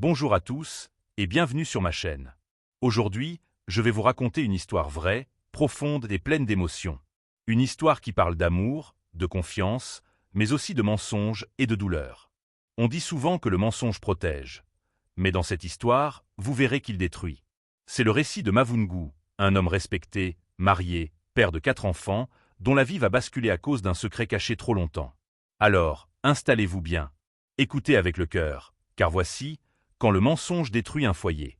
Bonjour à tous, et bienvenue sur ma chaîne. Aujourd'hui, je vais vous raconter une histoire vraie, profonde et pleine d'émotions. Une histoire qui parle d'amour, de confiance, mais aussi de mensonges et de douleur. On dit souvent que le mensonge protège. Mais dans cette histoire, vous verrez qu'il détruit. C'est le récit de Mavungu, un homme respecté, marié, père de 4 enfants, dont la vie va basculer à cause d'un secret caché trop longtemps. Alors, installez-vous bien. Écoutez avec le cœur, car voici quand le mensonge détruit un foyer.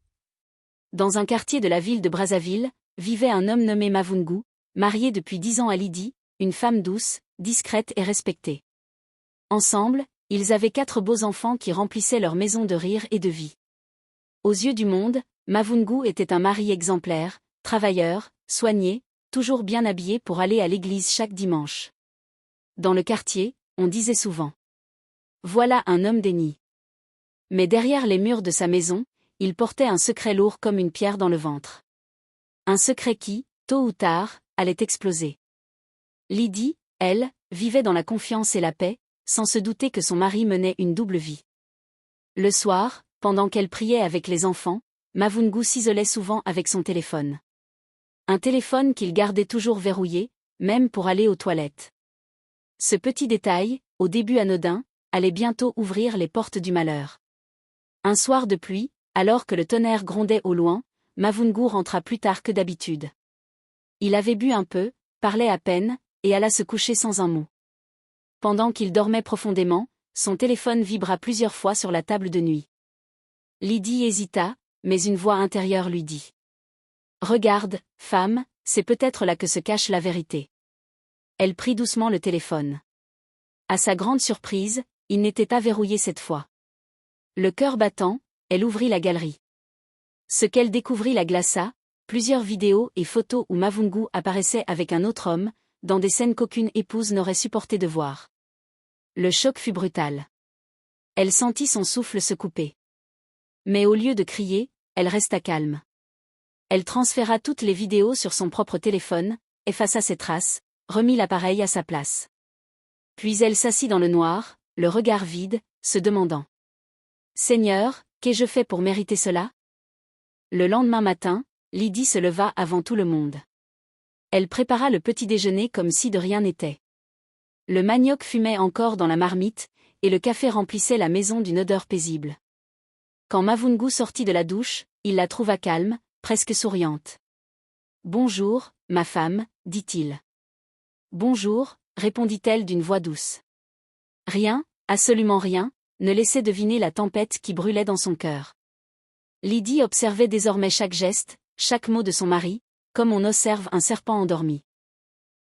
Dans un quartier de la ville de Brazzaville, vivait un homme nommé Mavungu, marié depuis 10 ans à Lydie, une femme douce, discrète et respectée. Ensemble, ils avaient 4 beaux enfants qui remplissaient leur maison de rire et de vie. Aux yeux du monde, Mavungu était un mari exemplaire, travailleur, soigné, toujours bien habillé pour aller à l'église chaque dimanche. Dans le quartier, on disait souvent « Voilà un homme déni ». Mais derrière les murs de sa maison, il portait un secret lourd comme une pierre dans le ventre. Un secret qui, tôt ou tard, allait exploser. Lydie, elle, vivait dans la confiance et la paix, sans se douter que son mari menait une double vie. Le soir, pendant qu'elle priait avec les enfants, Mavungu s'isolait souvent avec son téléphone. Un téléphone qu'il gardait toujours verrouillé, même pour aller aux toilettes. Ce petit détail, au début anodin, allait bientôt ouvrir les portes du malheur. Un soir de pluie, alors que le tonnerre grondait au loin, Mavungu rentra plus tard que d'habitude. Il avait bu un peu, parlait à peine, et alla se coucher sans un mot. Pendant qu'il dormait profondément, son téléphone vibra plusieurs fois sur la table de nuit. Lydie hésita, mais une voix intérieure lui dit « Regarde, femme, c'est peut-être là que se cache la vérité. » Elle prit doucement le téléphone. À sa grande surprise, il n'était pas verrouillé cette fois. Le cœur battant, elle ouvrit la galerie. Ce qu'elle découvrit la glaça, plusieurs vidéos et photos où Mavungu apparaissait avec un autre homme, dans des scènes qu'aucune épouse n'aurait supporté de voir. Le choc fut brutal. Elle sentit son souffle se couper. Mais au lieu de crier, elle resta calme. Elle transféra toutes les vidéos sur son propre téléphone, effaça ses traces, remit l'appareil à sa place. Puis elle s'assit dans le noir, le regard vide, se demandant « Seigneur, qu'ai-je fait pour mériter cela ?» Le lendemain matin, Lydie se leva avant tout le monde. Elle prépara le petit déjeuner comme si de rien n'était. Le manioc fumait encore dans la marmite, et le café remplissait la maison d'une odeur paisible. Quand Mavungu sortit de la douche, il la trouva calme, presque souriante. « Bonjour, ma femme, dit-il. »« Bonjour, répondit-elle d'une voix douce. Rien, absolument rien, ne laissait deviner la tempête qui brûlait dans son cœur. Lydie observait désormais chaque geste, chaque mot de son mari, comme on observe un serpent endormi.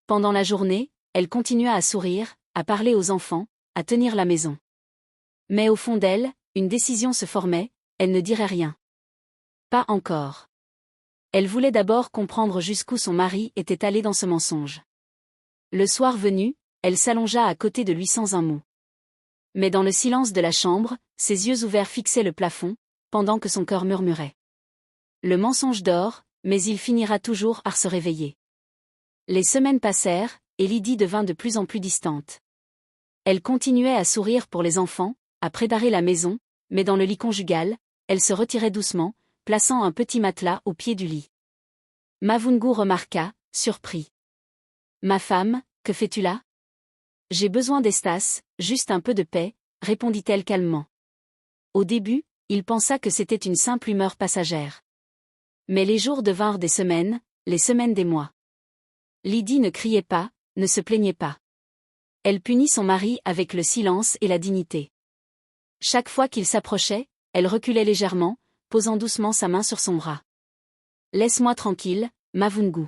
Pendant la journée, elle continua à sourire, à parler aux enfants, à tenir la maison. Mais au fond d'elle, une décision se formait, elle ne dirait rien. Pas encore. Elle voulait d'abord comprendre jusqu'où son mari était allé dans ce mensonge. Le soir venu, elle s'allongea à côté de lui sans un mot. Mais dans le silence de la chambre, ses yeux ouverts fixaient le plafond, pendant que son cœur murmurait. Le mensonge dort, mais il finira toujours par se réveiller. Les semaines passèrent, et Lydie devint de plus en plus distante. Elle continuait à sourire pour les enfants, à préparer la maison, mais dans le lit conjugal, elle se retirait doucement, plaçant un petit matelas au pied du lit. Mavungu remarqua, surpris. « Ma femme, que fais-tu là ? » « J'ai besoin d'espace, juste un peu de paix, » répondit-elle calmement. Au début, il pensa que c'était une simple humeur passagère. Mais les jours devinrent des semaines, les semaines des mois. Lydie ne criait pas, ne se plaignait pas. Elle punit son mari avec le silence et la dignité. Chaque fois qu'il s'approchait, elle reculait légèrement, posant doucement sa main sur son bras. « Laisse-moi tranquille, Mavungu. »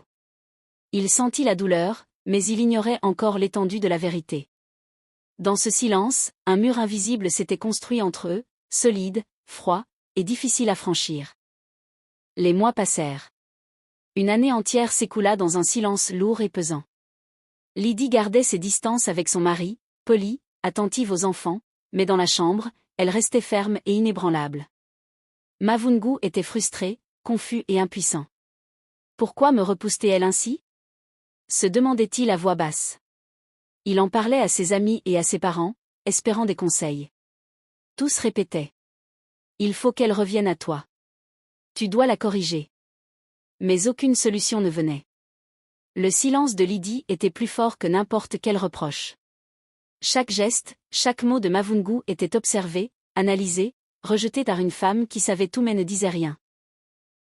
Il sentit la douleur, mais il ignorait encore l'étendue de la vérité. Dans ce silence, un mur invisible s'était construit entre eux, solide, froid, et difficile à franchir. Les mois passèrent. Une année entière s'écoula dans un silence lourd et pesant. Lydie gardait ses distances avec son mari, polie, attentive aux enfants, mais dans la chambre, elle restait ferme et inébranlable. Mavungu était frustré, confus et impuissant. Pourquoi me repoussait-elle ainsi ? Se demandait-il à voix basse. Il en parlait à ses amis et à ses parents, espérant des conseils. Tous répétaient Il faut qu'elle revienne à toi. Tu dois la corriger. Mais aucune solution ne venait. Le silence de Lydie était plus fort que n'importe quel reproche. Chaque geste, chaque mot de Mavungu était observé, analysé, rejeté par une femme qui savait tout mais ne disait rien.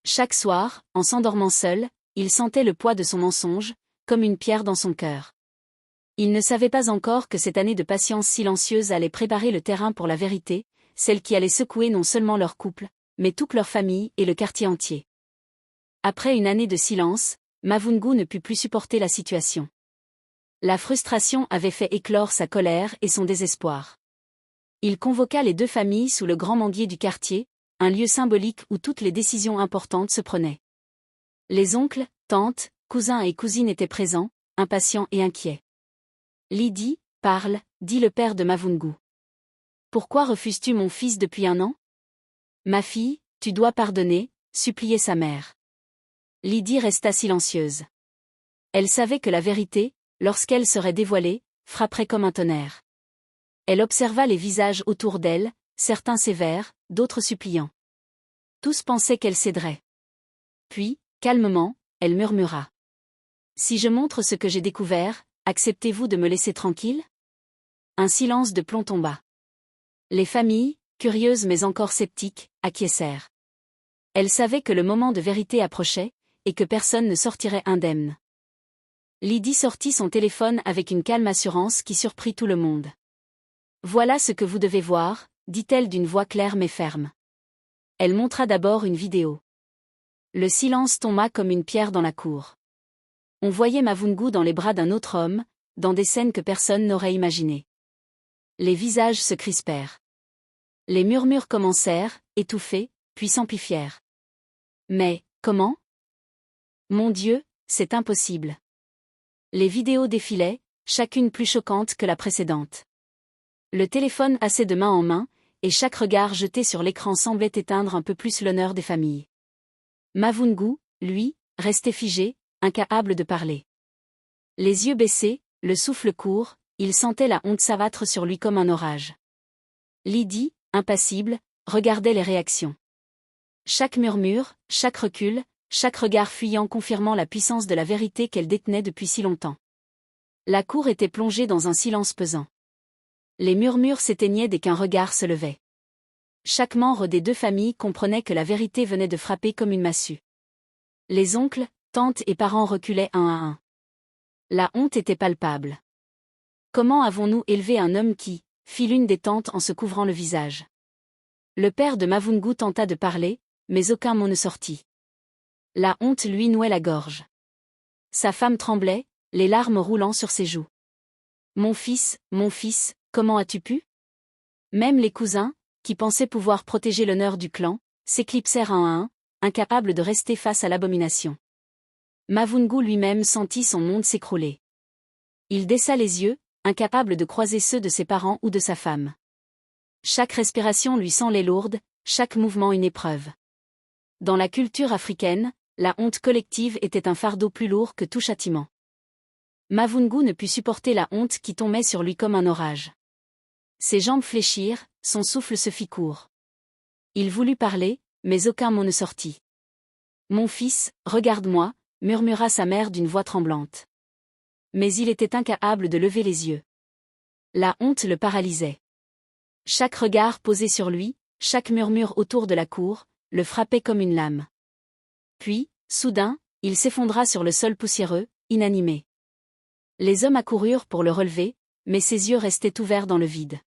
Chaque soir, en s'endormant seul, il sentait le poids de son mensonge, comme une pierre dans son cœur. Il ne savait pas encore que cette année de patience silencieuse allait préparer le terrain pour la vérité, celle qui allait secouer non seulement leur couple, mais toute leur famille et le quartier entier. Après une année de silence, Mavungu ne put plus supporter la situation. La frustration avait fait éclore sa colère et son désespoir. Il convoqua les deux familles sous le grand manguier du quartier, un lieu symbolique où toutes les décisions importantes se prenaient. Les oncles, tantes, cousins et cousines étaient présents, impatients et inquiets. Lydie, parle, dit le père de Mavungu. Pourquoi refuses-tu mon fils depuis un an? Ma fille, tu dois pardonner, suppliait sa mère. Lydie resta silencieuse. Elle savait que la vérité, lorsqu'elle serait dévoilée, frapperait comme un tonnerre. Elle observa les visages autour d'elle, certains sévères, d'autres suppliants. Tous pensaient qu'elle céderait. Puis, calmement, elle murmura. Si je montre ce que j'ai découvert, acceptez-vous de me laisser tranquille? Un silence de plomb tomba. Les familles, curieuses mais encore sceptiques, acquiescèrent. Elles savaient que le moment de vérité approchait, et que personne ne sortirait indemne. Lydie sortit son téléphone avec une calme assurance qui surprit tout le monde. Voilà ce que vous devez voir, dit-elle d'une voix claire mais ferme. Elle montra d'abord une vidéo. Le silence tomba comme une pierre dans la cour. On voyait Mavungu dans les bras d'un autre homme, dans des scènes que personne n'aurait imaginées. Les visages se crispèrent. Les murmures commencèrent, étouffés, puis s'amplifièrent. Mais, comment? Mon Dieu, c'est impossible. Les vidéos défilaient, chacune plus choquante que la précédente. Le téléphone passait de main en main, et chaque regard jeté sur l'écran semblait éteindre un peu plus l'honneur des familles. Mavungu, lui, restait figé, incapable de parler. Les yeux baissés, le souffle court, il sentait la honte s'abattre sur lui comme un orage. Lydie, impassible, regardait les réactions. Chaque murmure, chaque recul, chaque regard fuyant confirmant la puissance de la vérité qu'elle détenait depuis si longtemps. La cour était plongée dans un silence pesant. Les murmures s'éteignaient dès qu'un regard se levait. Chaque membre des deux familles comprenait que la vérité venait de frapper comme une massue. Les oncles, tantes et parents reculaient un à un. La honte était palpable. Comment avons-nous élevé un homme qui, fit l'une des tantes en se couvrant le visage. Le père de Mavungu tenta de parler, mais aucun mot ne sortit. La honte lui nouait la gorge. Sa femme tremblait, les larmes roulant sur ses joues. Mon fils, comment as-tu pu? Même les cousins, qui pensaient pouvoir protéger l'honneur du clan, s'éclipsèrent un à un, incapables de rester face à l'abomination. Mavungu lui-même sentit son monde s'écrouler. Il baissa les yeux, incapable de croiser ceux de ses parents ou de sa femme. Chaque respiration lui semblait lourde, chaque mouvement une épreuve. Dans la culture africaine, la honte collective était un fardeau plus lourd que tout châtiment. Mavungu ne put supporter la honte qui tombait sur lui comme un orage. Ses jambes fléchirent, son souffle se fit court. Il voulut parler, mais aucun mot ne sortit. Mon fils, regarde-moi, murmura sa mère d'une voix tremblante. Mais il était incapable de lever les yeux. La honte le paralysait. Chaque regard posé sur lui, chaque murmure autour de la cour, le frappait comme une lame. Puis, soudain, il s'effondra sur le sol poussiéreux, inanimé. Les hommes accoururent pour le relever, mais ses yeux restaient ouverts dans le vide.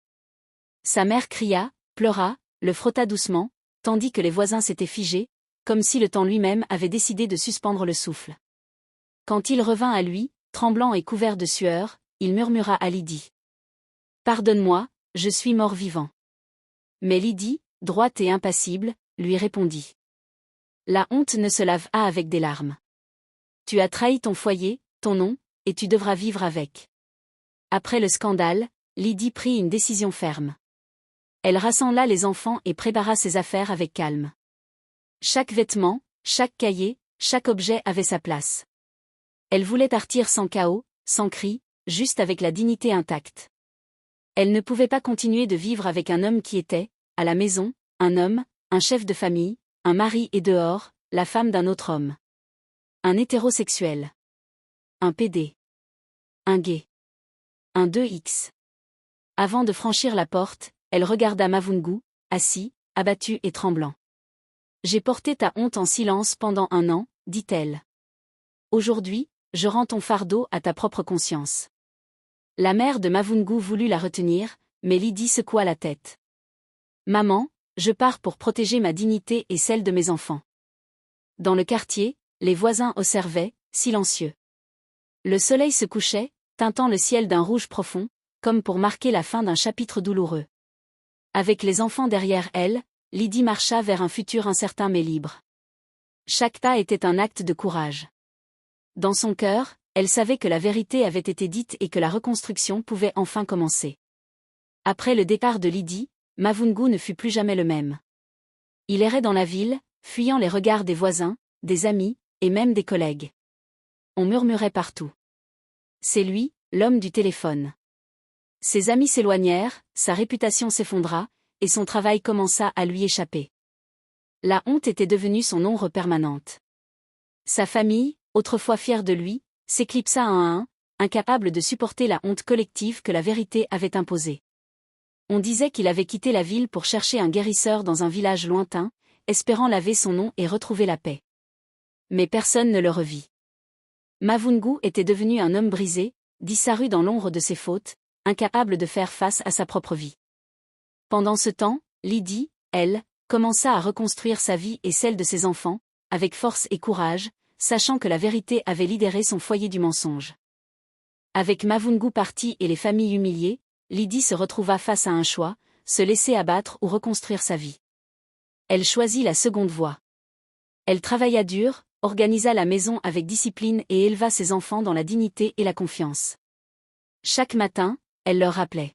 Sa mère cria, pleura, le frotta doucement, tandis que les voisins s'étaient figés, comme si le temps lui-même avait décidé de suspendre le souffle. Quand il revint à lui, tremblant et couvert de sueur, il murmura à Lydie. « Pardonne-moi, je suis mort-vivant. » Mais Lydie, droite et impassible, lui répondit. « La honte ne se lave pas avec des larmes. Tu as trahi ton foyer, ton nom, et tu devras vivre avec. » Après le scandale, Lydie prit une décision ferme. Elle rassembla les enfants et prépara ses affaires avec calme. Chaque vêtement, chaque cahier, chaque objet avait sa place. Elle voulait partir sans chaos, sans cris, juste avec la dignité intacte. Elle ne pouvait pas continuer de vivre avec un homme qui était, à la maison, un homme, un chef de famille, un mari et dehors, la femme d'un autre homme. Un hétérosexuel. Un PD. Un gay. Un 2X. Avant de franchir la porte, elle regarda Mavungu, assis, abattu et tremblant. J'ai porté ta honte en silence pendant 1 an, dit-elle. Aujourd'hui, je rends ton fardeau à ta propre conscience. La mère de Mavungu voulut la retenir, mais Lydie secoua la tête. Maman, je pars pour protéger ma dignité et celle de mes enfants. Dans le quartier, les voisins observaient, silencieux. Le soleil se couchait, teintant le ciel d'un rouge profond, comme pour marquer la fin d'un chapitre douloureux. Avec les enfants derrière elle, Lydie marcha vers un futur incertain mais libre. Chaque pas était un acte de courage. Dans son cœur, elle savait que la vérité avait été dite et que la reconstruction pouvait enfin commencer. Après le départ de Lydie, Mavungu ne fut plus jamais le même. Il errait dans la ville, fuyant les regards des voisins, des amis, et même des collègues. On murmurait partout. C'est lui, l'homme du téléphone. Ses amis s'éloignèrent, sa réputation s'effondra, et son travail commença à lui échapper. La honte était devenue son ombre permanente. Sa famille, autrefois fière de lui, s'éclipsa un à un, incapable de supporter la honte collective que la vérité avait imposée. On disait qu'il avait quitté la ville pour chercher un guérisseur dans un village lointain, espérant laver son nom et retrouver la paix. Mais personne ne le revit. Mavungu était devenu un homme brisé, disparu dans l'ombre de ses fautes, incapable de faire face à sa propre vie. Pendant ce temps, Lydie, elle, commença à reconstruire sa vie et celle de ses enfants, avec force et courage, sachant que la vérité avait libéré son foyer du mensonge. Avec Mavungu parti et les familles humiliées, Lydie se retrouva face à un choix, se laisser abattre ou reconstruire sa vie. Elle choisit la seconde voie. Elle travailla dur, organisa la maison avec discipline et éleva ses enfants dans la dignité et la confiance. Chaque matin, elle leur rappelait.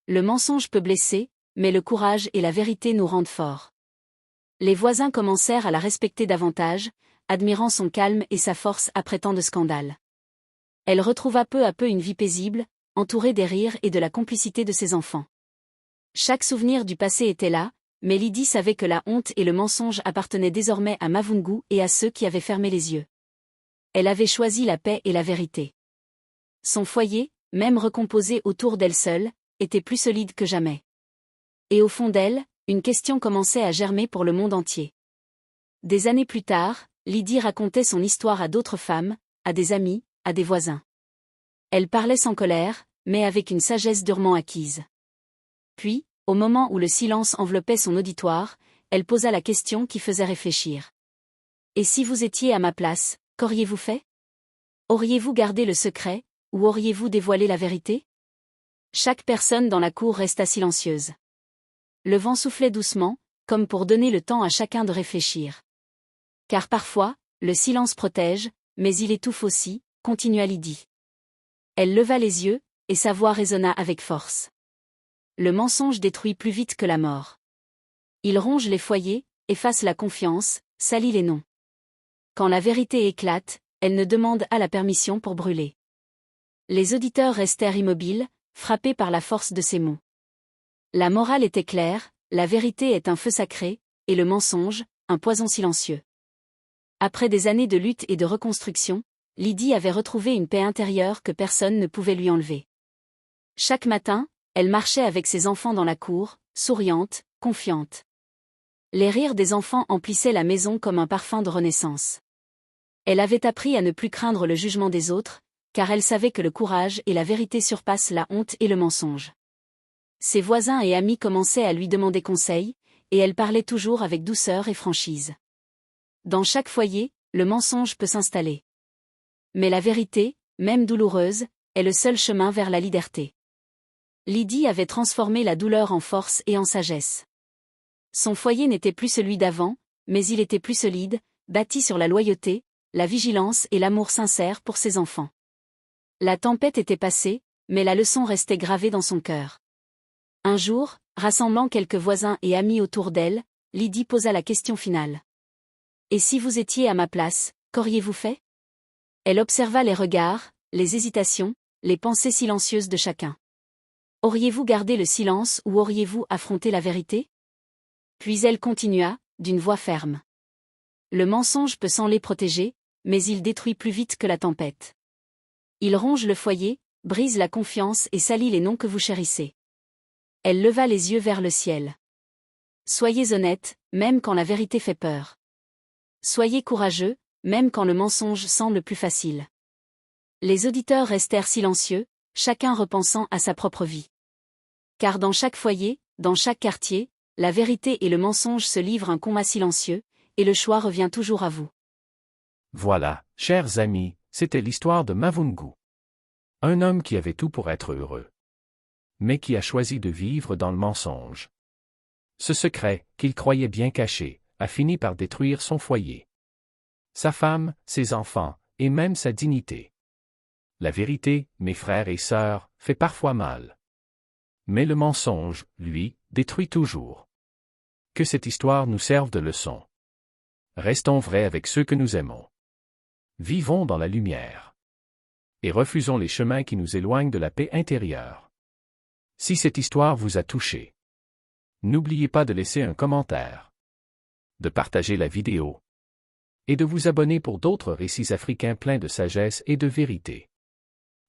Le mensonge peut blesser, mais le courage et la vérité nous rendent forts. Les voisins commencèrent à la respecter davantage, admirant son calme et sa force après tant de scandales. Elle retrouva peu à peu une vie paisible, entourée des rires et de la complicité de ses enfants. Chaque souvenir du passé était là, mais Lydie savait que la honte et le mensonge appartenaient désormais à Mavungu et à ceux qui avaient fermé les yeux. Elle avait choisi la paix et la vérité. Son foyer, même recomposé autour d'elle seule, était plus solide que jamais. Et au fond d'elle, une question commençait à germer pour le monde entier. Des années plus tard, Lydie racontait son histoire à d'autres femmes, à des amis, à des voisins. Elle parlait sans colère, mais avec une sagesse durement acquise. Puis, au moment où le silence enveloppait son auditoire, elle posa la question qui faisait réfléchir. Et si vous étiez à ma place, qu'auriez-vous fait? Auriez-vous gardé le secret, ou auriez-vous dévoilé la vérité? Chaque personne dans la cour resta silencieuse. Le vent soufflait doucement, comme pour donner le temps à chacun de réfléchir. Car parfois, le silence protège, mais il étouffe aussi, continua Lydie. Elle leva les yeux, et sa voix résonna avec force. Le mensonge détruit plus vite que la mort. Il ronge les foyers, efface la confiance, salit les noms. Quand la vérité éclate, elle ne demande à la permission pour brûler. Les auditeurs restèrent immobiles, frappés par la force de ces mots. La morale était claire, la vérité est un feu sacré, et le mensonge, un poison silencieux. Après des années de lutte et de reconstruction, Lydie avait retrouvé une paix intérieure que personne ne pouvait lui enlever. Chaque matin, elle marchait avec ses enfants dans la cour, souriante, confiante. Les rires des enfants emplissaient la maison comme un parfum de renaissance. Elle avait appris à ne plus craindre le jugement des autres, car elle savait que le courage et la vérité surpassent la honte et le mensonge. Ses voisins et amis commençaient à lui demander conseil, et elle parlait toujours avec douceur et franchise. Dans chaque foyer, le mensonge peut s'installer. Mais la vérité, même douloureuse, est le seul chemin vers la liberté. Lydie avait transformé la douleur en force et en sagesse. Son foyer n'était plus celui d'avant, mais il était plus solide, bâti sur la loyauté, la vigilance et l'amour sincère pour ses enfants. La tempête était passée, mais la leçon restait gravée dans son cœur. Un jour, rassemblant quelques voisins et amis autour d'elle, Lydie posa la question finale. Et si vous étiez à ma place, qu'auriez-vous fait? Elle observa les regards, les hésitations, les pensées silencieuses de chacun. Auriez-vous gardé le silence ou auriez-vous affronté la vérité? Puis elle continua, d'une voix ferme. Le mensonge peut sembler protégé, mais il détruit plus vite que la tempête. Il ronge le foyer, brise la confiance et salit les noms que vous chérissez. Elle leva les yeux vers le ciel. Soyez honnête, même quand la vérité fait peur. Soyez courageux, même quand le mensonge semble plus facile. Les auditeurs restèrent silencieux, chacun repensant à sa propre vie. Car dans chaque foyer, dans chaque quartier, la vérité et le mensonge se livrent un combat silencieux, et le choix revient toujours à vous. Voilà, chers amis, c'était l'histoire de Mavungu. Un homme qui avait tout pour être heureux. Mais qui a choisi de vivre dans le mensonge. Ce secret, qu'il croyait bien caché, a fini par détruire son foyer. Sa femme, ses enfants, et même sa dignité. La vérité, mes frères et sœurs, fait parfois mal. Mais le mensonge, lui, détruit toujours. Que cette histoire nous serve de leçon. Restons vrais avec ceux que nous aimons. Vivons dans la lumière. Et refusons les chemins qui nous éloignent de la paix intérieure. Si cette histoire vous a touché, n'oubliez pas de laisser un commentaire, de partager la vidéo, et de vous abonner pour d'autres récits africains pleins de sagesse et de vérité.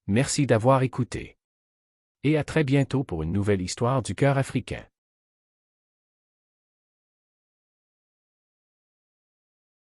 Merci d'avoir écouté. Et à très bientôt pour une nouvelle histoire du cœur africain.